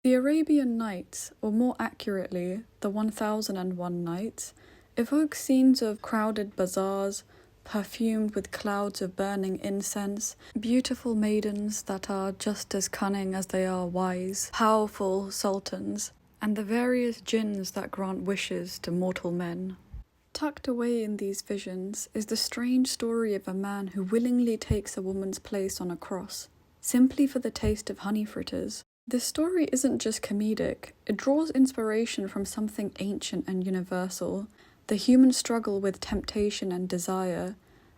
The Arabian Nights, or more accurately, the 1001 Nights, evoke scenes of crowded bazaars, perfumed with clouds of burning incense, beautiful maidens that are just as cunning as they are wise, powerful sultans, and the various jinns that grant wishes to mortal men. Tucked away in these visions is the strange story of a man who willingly takes a woman's place on a cross, simply for the taste of honey fritters. This story isn't just comedic, it draws inspiration from something ancient and universal, the human struggle with temptation and desire,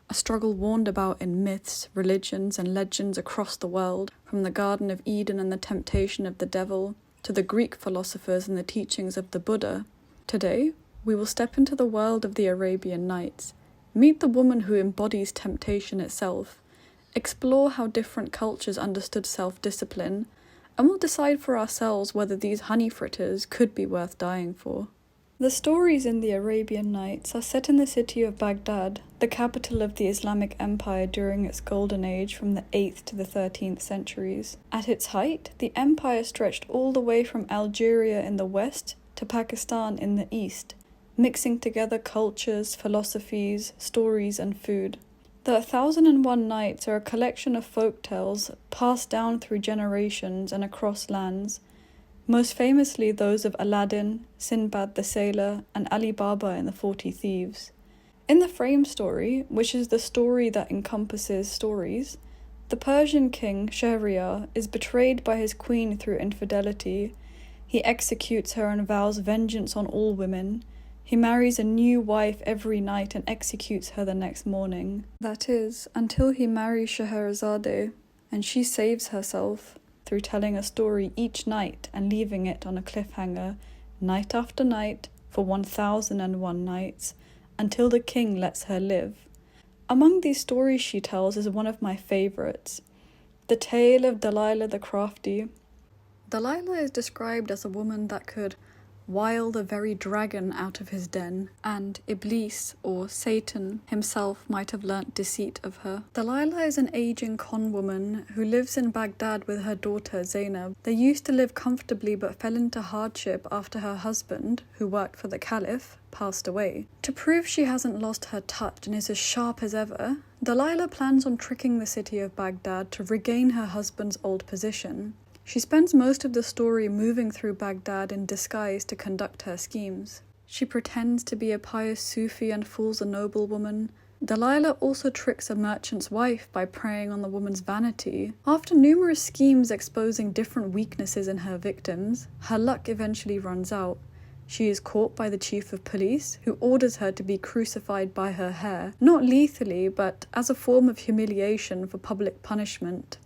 a struggle warned about in myths, religions, and legends across the world, from the Garden of Eden and the temptation of the devil, to the Greek philosophers and the teachings of the Buddha. Today, we will step into the world of the Arabian Nights, meet the woman who embodies temptation itself, explore how different cultures understood self-discipline, and we'll decide for ourselves whether these honey fritters could be worth dying for. The stories in the Arabian Nights are set in the city of Baghdad, the capital of the Islamic Empire during its golden age from the 8th to the 13th centuries. At its height, the empire stretched all the way from Algeria in the west to Pakistan in the east, mixing together cultures, philosophies, stories, and food. The 1001 Nights are a collection of folk tales passed down through generations and across lands, most famously those of Aladdin, Sinbad the Sailor, and Ali Baba and the 40 Thieves. In the frame story, which is the story that encompasses stories, the Persian king Shahryar is betrayed by his queen through infidelity. He executes her and vows vengeance on all women. He marries a new wife every night and executes her the next morning. That is, until he marries Scheherazade, and she saves herself through telling a story each night and leaving it on a cliffhanger, night after night, for 1001 nights, until the king lets her live. Among these stories she tells is one of my favourites, the tale of Delilah the Crafty. Delilah is described as a woman that could wile the very dragon out of his den, and Iblis, or Satan, himself might have learnt deceit of her. Delilah is an aging con woman who lives in Baghdad with her daughter Zainab. They used to live comfortably but fell into hardship after her husband, who worked for the caliph, passed away. To prove she hasn't lost her touch and is as sharp as ever, Delilah plans on tricking the city of Baghdad to regain her husband's old position. She spends most of the story moving through Baghdad in disguise to conduct her schemes. She pretends to be a pious Sufi and fools a noblewoman. Delilah also tricks a merchant's wife by preying on the woman's vanity. After numerous schemes exposing different weaknesses in her victims, her luck eventually runs out. She is caught by the chief of police, who orders her to be crucified by her hair, not lethally, but as a form of humiliation for public punishment.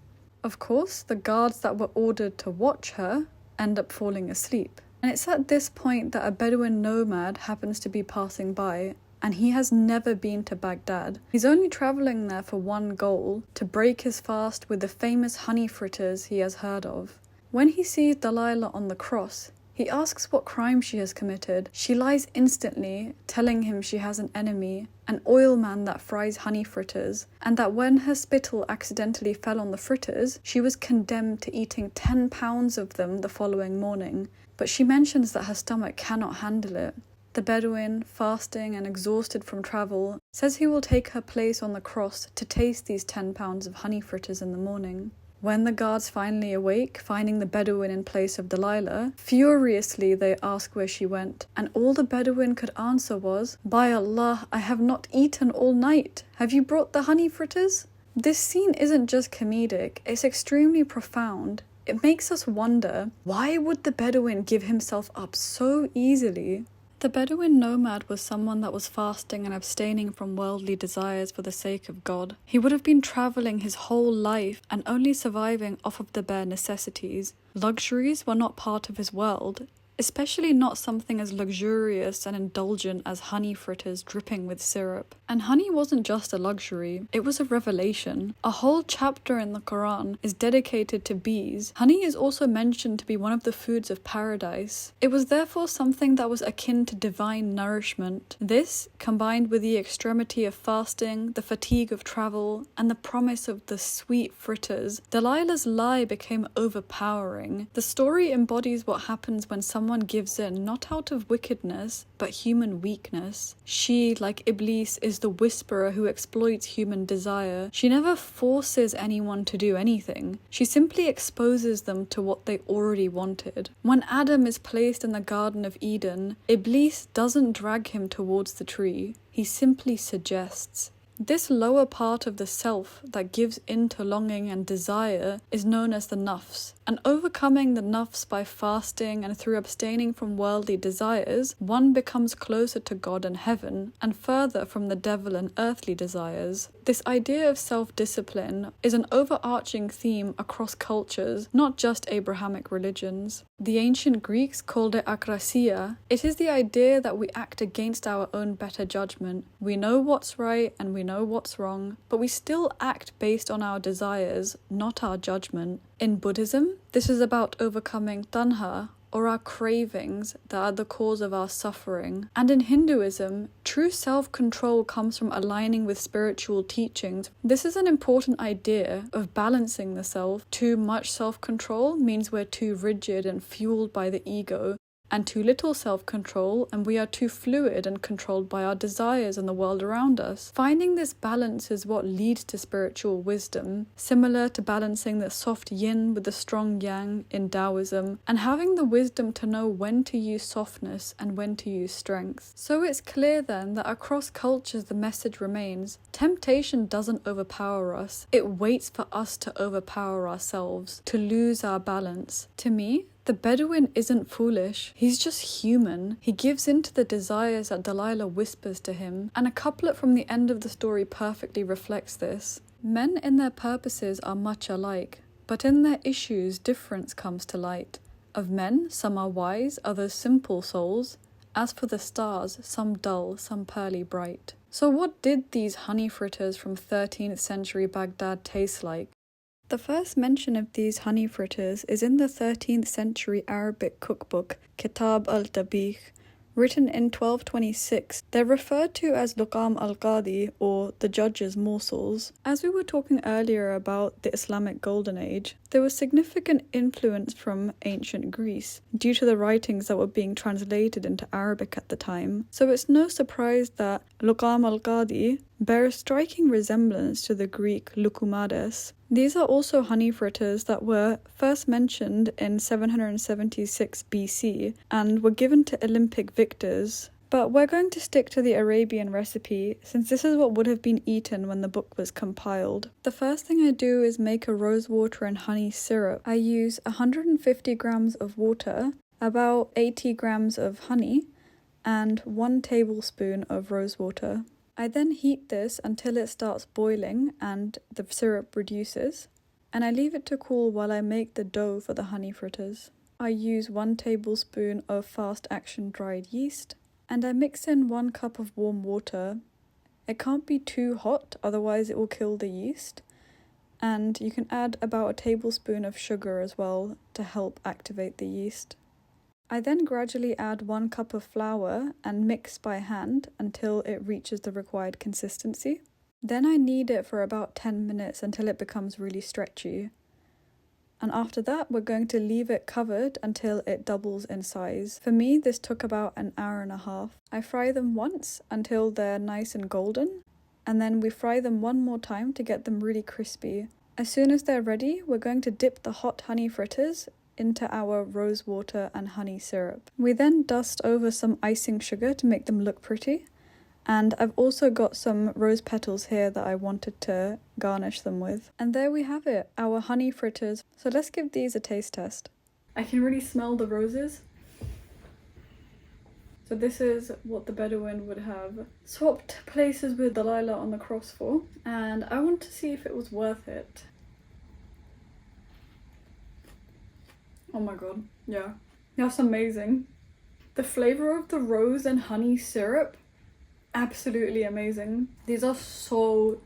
Of course, the guards that were ordered to watch her end up falling asleep. And it's at this point that a Bedouin nomad happens to be passing by, and he has never been to Baghdad. He's only travelling there for one goal, to break his fast with the famous honey fritters he has heard of. When he sees Delilah on the cross, he asks what crime she has committed. She lies instantly, telling him she has an enemy, an oil man that fries honey fritters, and that when her spittle accidentally fell on the fritters, she was condemned to eating 10 pounds of them the following morning. But she mentions that her stomach cannot handle it. The Bedouin, fasting and exhausted from travel, says he will take her place on the cross to taste these 10 pounds of honey fritters in the morning. When the guards finally awake, finding the Bedouin in place of Delilah, furiously they ask where she went, and all the Bedouin could answer was, "By Allah, I have not eaten all night. Have you brought the honey fritters?" This scene isn't just comedic, it's extremely profound. It makes us wonder, why would the Bedouin give himself up so easily? The Bedouin nomad was someone that was fasting and abstaining from worldly desires for the sake of God. He would have been travelling his whole life and only surviving off of the bare necessities. Luxuries were not part of his world. especially not something as luxurious and indulgent as honey fritters dripping with syrup. And honey wasn't just a luxury, it was a revelation. A whole chapter in the Quran is dedicated to bees. Honey is also mentioned to be one of the foods of paradise. It was therefore something that was akin to divine nourishment. This, combined with the extremity of fasting, the fatigue of travel, and the promise of the sweet fritters, Delilah's lie became overpowering. The story embodies what happens when someone gives in not out of wickedness, but human weakness. She, like Iblis, is the whisperer who exploits human desire. She never forces anyone to do anything. She simply exposes them to what they already wanted. When Adam is placed in the Garden of Eden, Iblis doesn't drag him towards the tree. He simply suggests. This lower part of the self that gives in to longing and desire is known as the nafs, and overcoming the nafs by fasting and through abstaining from worldly desires, one becomes closer to God and heaven, and further from the devil and earthly desires. This idea of self-discipline is an overarching theme across cultures, not just Abrahamic religions. The ancient Greeks called it akrasia. It is the idea that we act against our own better judgment. We know what's right and we know what's wrong, but we still act based on our desires, not our judgment. In Buddhism, this is about overcoming tanha, or our cravings that are the cause of our suffering. And in Hinduism, true self-control comes from aligning with spiritual teachings. This is an important idea of balancing the self. Too much self-control means we're too rigid and fueled by the ego, and too little self-control, and we are too fluid and controlled by our desires and the world around us. Finding this balance is what leads to spiritual wisdom, similar to balancing the soft yin with the strong yang in Taoism, and having the wisdom to know when to use softness and when to use strength. So it's clear then that across cultures the message remains: temptation doesn't overpower us, it waits for us to overpower ourselves, to lose our balance. To me, the Bedouin isn't foolish, he's just human. He gives in to the desires that Delilah whispers to him, and a couplet from the end of the story perfectly reflects this. Men in their purposes are much alike, but in their issues difference comes to light. Of men, some are wise, others simple souls. As for the stars, some dull, some pearly bright. So what did these honey fritters from 13th century Baghdad taste like? The first mention of these honey fritters is in the 13th century Arabic cookbook Kitab al-Tabikh, written in 1226. They're referred to as luqam al-Qadi, or the judge's morsels. As we were talking earlier about the Islamic Golden Age, there was significant influence from ancient Greece due to the writings that were being translated into Arabic at the time. So it's no surprise that luqam al-Qadi bear a striking resemblance to the Greek lukumades. These are also honey fritters that were first mentioned in 776 BC and were given to Olympic victors. But we're going to stick to the Arabian recipe, since this is what would have been eaten when the book was compiled. The first thing I do is make a rosewater and honey syrup. I use 150 grams of water, about 80 grams of honey, and 1 tablespoon of rosewater. I then heat this until it starts boiling and the syrup reduces, and I leave it to cool while I make the dough for the honey fritters. I use 1 tablespoon of fast action dried yeast, and I mix in 1 cup of warm water. It can't be too hot, otherwise it will kill the yeast, and you can add about a tablespoon of sugar as well to help activate the yeast. I then gradually add 1 cup of flour and mix by hand until it reaches the required consistency. Then I knead it for about 10 minutes until it becomes really stretchy. And after that, we're going to leave it covered until it doubles in size. For me, this took about an hour and a half. I fry them once until they're nice and golden, and then we fry them one more time to get them really crispy. As soon as they're ready, we're going to dip the hot honey fritters into our rose water and honey syrup. We then dust over some icing sugar to make them look pretty, and I've also got some rose petals here that I wanted to garnish them with. And there we have it, our honey fritters. So let's give these a taste test. I can really smell the roses. So this is what the Bedouin would have swapped places with Delilah on the cross for, and I want to see if it was worth it. Oh my god, yeah. That's amazing. The flavour of the rose and honey syrup, absolutely amazing. These are so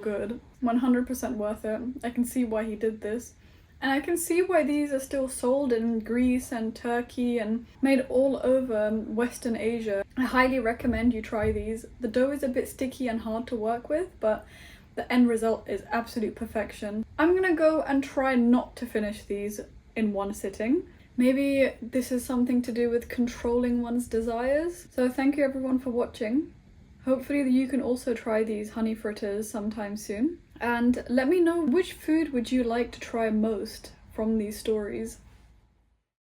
good. 100% worth it. I can see why he did this. And I can see why these are still sold in Greece and Turkey and made all over Western Asia. I highly recommend you try these. The dough is a bit sticky and hard to work with, but the end result is absolute perfection. I'm gonna go and try not to finish these in one sitting. Maybe this is something to do with controlling one's desires. So thank you everyone for watching. Hopefully you can also try these honey fritters sometime soon. And let me know, which food would you like to try most from these stories?